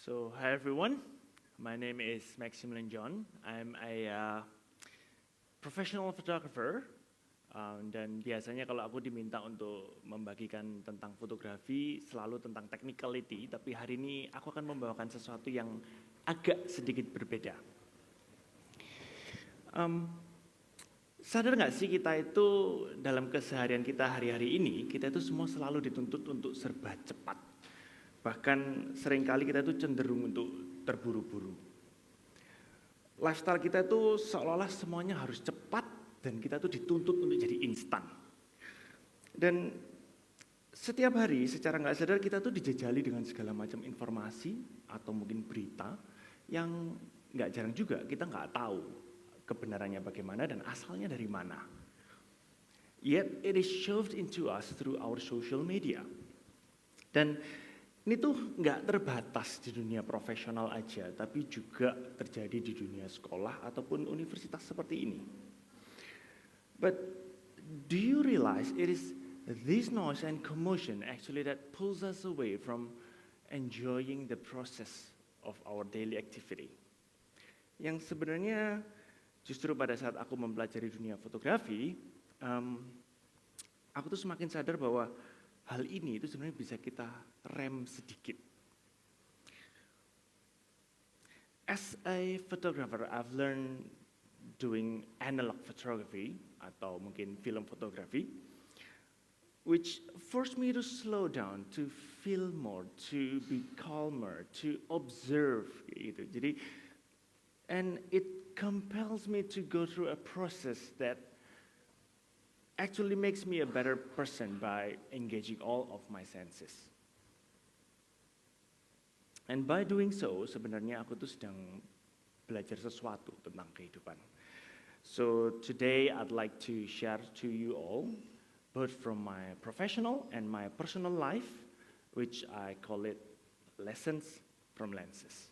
Hi everyone. My name is Maximilian John. I'm a professional photographer. Dan biasanya kalau aku diminta untuk membagikan tentang fotografi, selalu tentang technicality. Tapi hari ini aku akan membawakan sesuatu yang agak sedikit berbeda. Sadar nggak sih kita itu dalam keseharian kita hari-hari ini, kita itu semua selalu dituntut untuk serba cepat. Bahkan seringkali kita itu cenderung untuk terburu-buru. Lifestyle kita itu seolah-olah semuanya harus cepat dan kita itu dituntut untuk jadi instan. Dan setiap hari secara nggak sadar kita tuh dijajali dengan segala macam informasi atau mungkin berita yang nggak jarang juga kita nggak tahu kebenarannya bagaimana dan asalnya dari mana. Yet it is shoved into us through our social media. Dan ini tuh nggak terbatas di dunia profesional aja, tapi juga terjadi di dunia sekolah ataupun universitas seperti ini. But do you realize it is this noise and commotion actually that pulls us away from enjoying the process of our daily activity? Yang sebenarnya justru pada saat aku mempelajari dunia fotografi, aku tuh semakin sadar bahwa hal ini itu sebenarnya bisa kita rem sedikit. As a photographer, I've learned doing analog photography atau mungkin film fotografi, which forced me to slow down, to feel more, to be calmer, to observe gitu. Jadi, and it compels me to go through a process that actually makes me a better person by engaging all of my senses. And by doing so, sebenarnya aku tuh sedang belajar sesuatu tentang kehidupan. So today I'd like to share to you all, both from my professional and my personal life, which I call it lessons from lenses.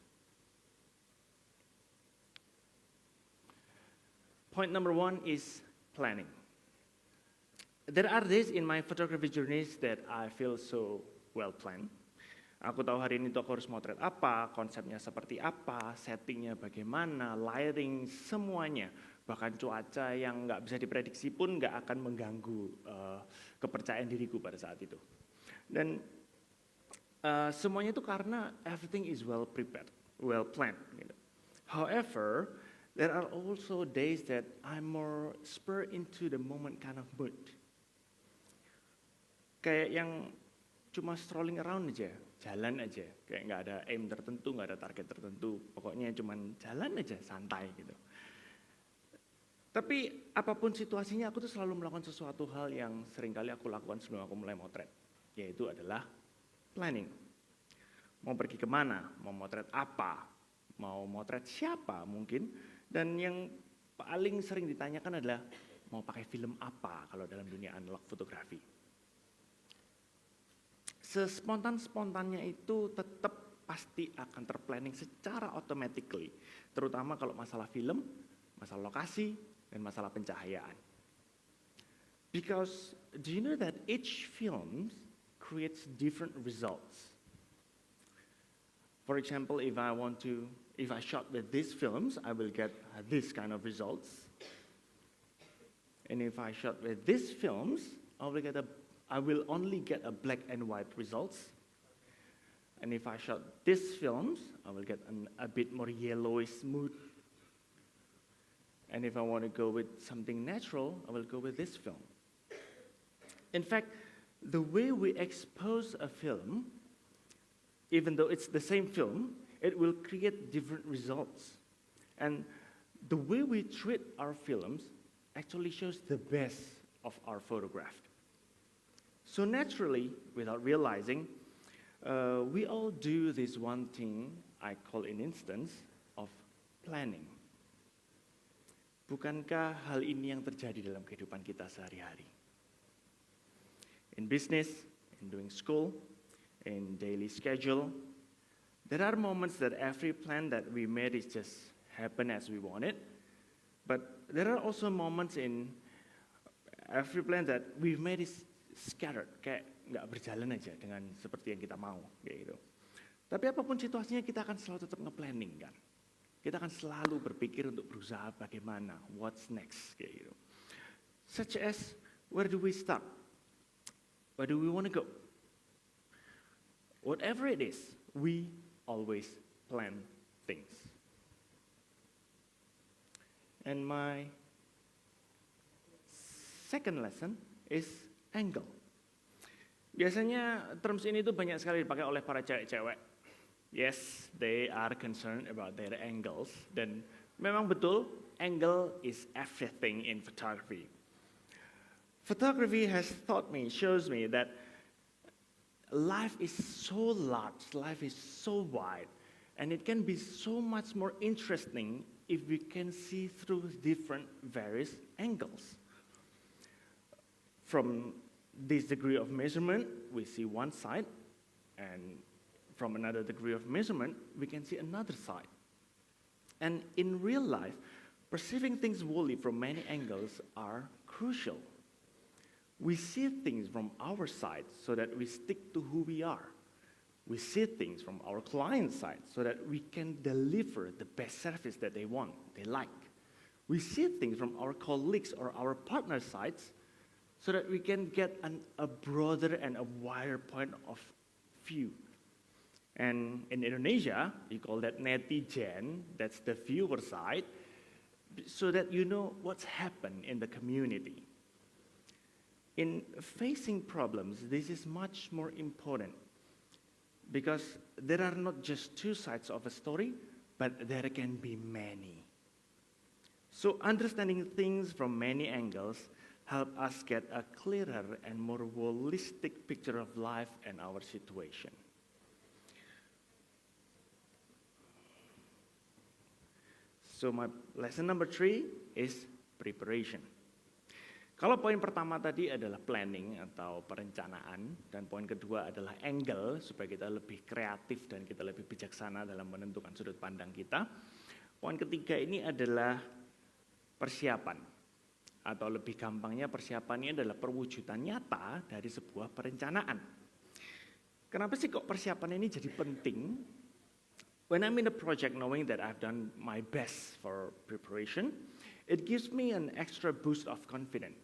Point number 1 is planning. There are days in my photography journeys that I feel so well planned. Aku tahu hari ini tuh aku harus motret apa, konsepnya seperti apa, settingnya bagaimana, lighting, semuanya. Bahkan cuaca yang nggak bisa diprediksi pun nggak akan mengganggu kepercayaan diriku pada saat itu. Dan semuanya itu karena everything is well prepared, well planned. Gitu. However, there are also days that I'm more spur into the moment kind of mood. Kayak yang cuma strolling around aja, jalan aja, kayak nggak ada aim tertentu, nggak ada target tertentu, pokoknya cuma jalan aja, santai gitu. Tapi apapun situasinya, aku tuh selalu melakukan sesuatu hal yang seringkali aku lakukan sebelum aku mulai motret, yaitu adalah planning. Mau pergi kemana, mau motret apa, mau motret siapa mungkin, dan yang paling sering ditanyakan adalah mau pakai film apa kalau dalam dunia analog fotografi. Sespontan-spontannya itu tetap pasti akan terplanning secara automatically, terutama kalau masalah film, masalah lokasi, dan masalah pencahayaan. Because do you know that each film creates different results? For example, if I shot with these films, I will get this kind of results. And if I shot with these films, I will only get a black and white results. And if I shot these films, I will get a bit more yellowish mood. And if I want to go with something natural, I will go with this film. In fact, the way we expose a film, even though it's the same film, it will create different results. And the way we treat our films actually shows the best of our photograph. So naturally, without realizing, we all do this one thing I call an instance of planning. Bukankah hal ini yang terjadi dalam kehidupan kita sehari-hari? In business, in doing school, in daily schedule, there are moments that every plan that we made is just happen as we want it. But there are also moments in every plan that we've made is scattered, kayak nggak berjalan aja dengan seperti yang kita mau, kayak gitu. Tapi apapun situasinya kita akan selalu tetap nge-planning kan. Kita akan selalu berpikir untuk berusaha bagaimana, what's next, kayak gitu. Such as, where do we start? Where do we want to go? Whatever it is, we always plan things. And my second lesson is angle. Biasanya terms ini tuh banyak sekali dipakai oleh para cewek-cewek. Yes, they are concerned about their angles. Dan memang betul, angle is everything in photography. Photography has taught me, shows me that life is so large, life is so wide, and it can be so much more interesting if we can see through different various angles. From this degree of measurement, we see one side, and from another degree of measurement, we can see another side. And in real life, perceiving things wholly from many angles are crucial. We see things from our side so that we stick to who we are. We see things from our client's side so that we can deliver the best service that they want, they like. We see things from our colleagues or our partner's sides so that we can get a broader and a wider point of view. And in Indonesia, you call that netizen, that's the viewer side, so that you know what's happened in the community. In facing problems, this is much more important because there are not just two sides of a story, but there can be many. So understanding things from many angles help us get a clearer and more holistic picture of life and our situation. So my lesson number 3 is preparation. Kalau poin pertama tadi adalah planning atau perencanaan, dan poin kedua adalah angle, supaya kita lebih kreatif dan kita lebih bijaksana dalam menentukan sudut pandang kita. Poin ketiga ini adalah persiapan, atau lebih gampangnya persiapannya adalah perwujudan nyata dari sebuah perencanaan. Kenapa sih kok persiapan ini jadi penting? When I'm in a project knowing that I've done my best for preparation, it gives me an extra boost of confidence.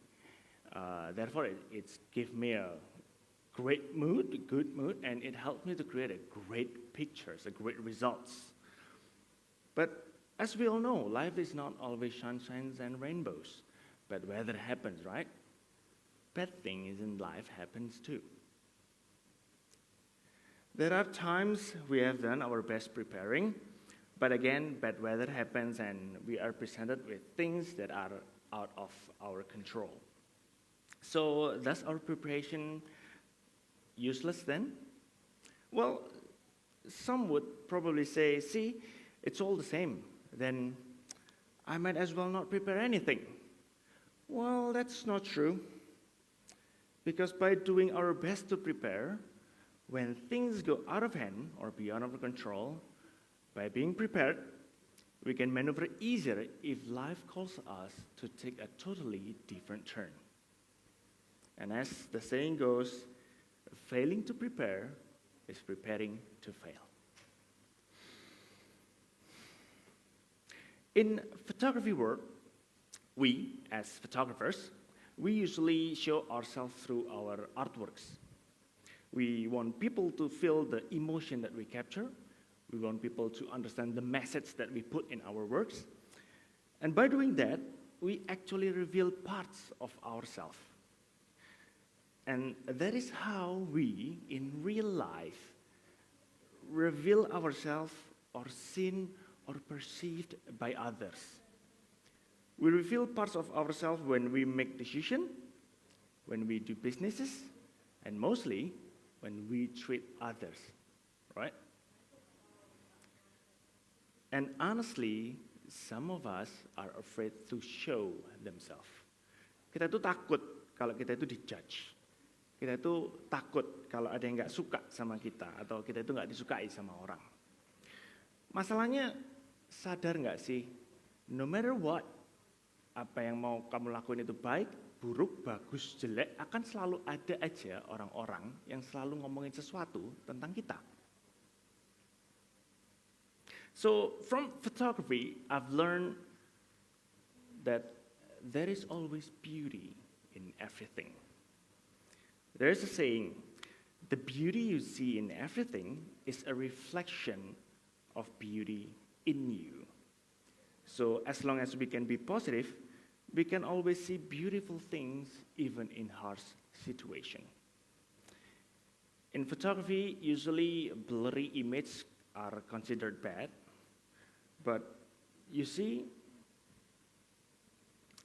Therefore, it gives me a great mood, a good mood, and it helps me to create a great pictures, a great results. But as we all know, life is not always sunshines and rainbows, but weather happens, right? Bad things in life happens too. There are times we have done our best preparing, but again, bad weather happens and we are presented with things that are out of our control. So, does our preparation useless then? Well, some would probably say, see, it's all the same. Then I might as well not prepare anything. Well, that's not true. Because by doing our best to prepare, when things go out of hand or beyond our control, by being prepared, we can maneuver easier if life calls us to take a totally different turn. And as the saying goes, failing to prepare is preparing to fail. In photography world, we, as photographers, we usually show ourselves through our artworks. We want people to feel the emotion that we capture. We want people to understand the message that we put in our works. And by doing that, we actually reveal parts of ourselves. And that is how we, in real life, reveal ourselves or seen or perceived by others. We reveal parts of ourselves when we make decisions, when we do businesses, and mostly when we treat others, right? And honestly, some of us are afraid to show themselves. Kita itu takut kalau kita itu dijudge. Kita itu takut kalau ada yang nggak suka sama kita atau kita itu nggak disukai sama orang. Masalahnya, sadar nggak sih, no matter what, apa yang mau kamu lakuin itu baik, buruk, bagus, jelek, akan selalu ada aja orang-orang yang selalu ngomongin sesuatu tentang kita. So from photography, I've learned that there is always beauty in everything. There is a saying, the beauty you see in everything is a reflection of beauty in you. So as long as we can be positive, we can always see beautiful things even in harsh situations. In photography, usually blurry images are considered bad, but you see,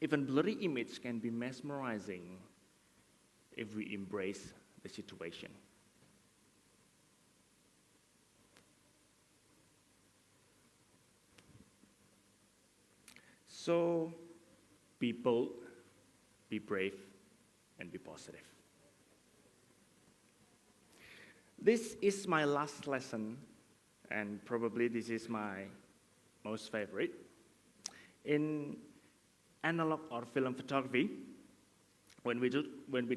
even blurry images can be mesmerizing if we embrace the situation. So, be bold, be brave, and be positive. This is my last lesson, and probably this is my most favorite. In analog or film photography, when we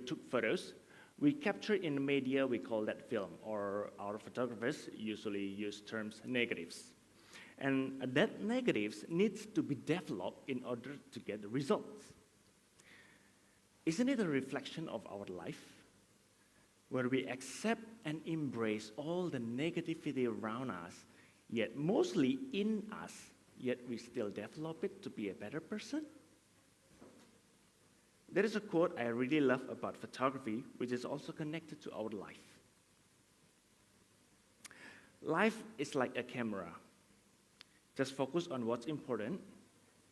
took photos, we capture in the media, we call that film, or our photographers usually use terms negatives. And that negatives needs to be developed in order to get the results. Isn't it a reflection of our life? Where we accept and embrace all the negativity around us, yet mostly in us, yet we still develop it to be a better person? There is a quote I really love about photography, which is also connected to our life. Life is like a camera. Just focus on what's important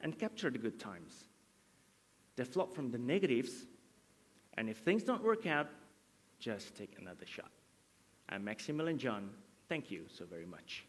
and capture the good times. Develop from the negatives, and if things don't work out, just take another shot. I'm Maximilian John. Thank you so very much.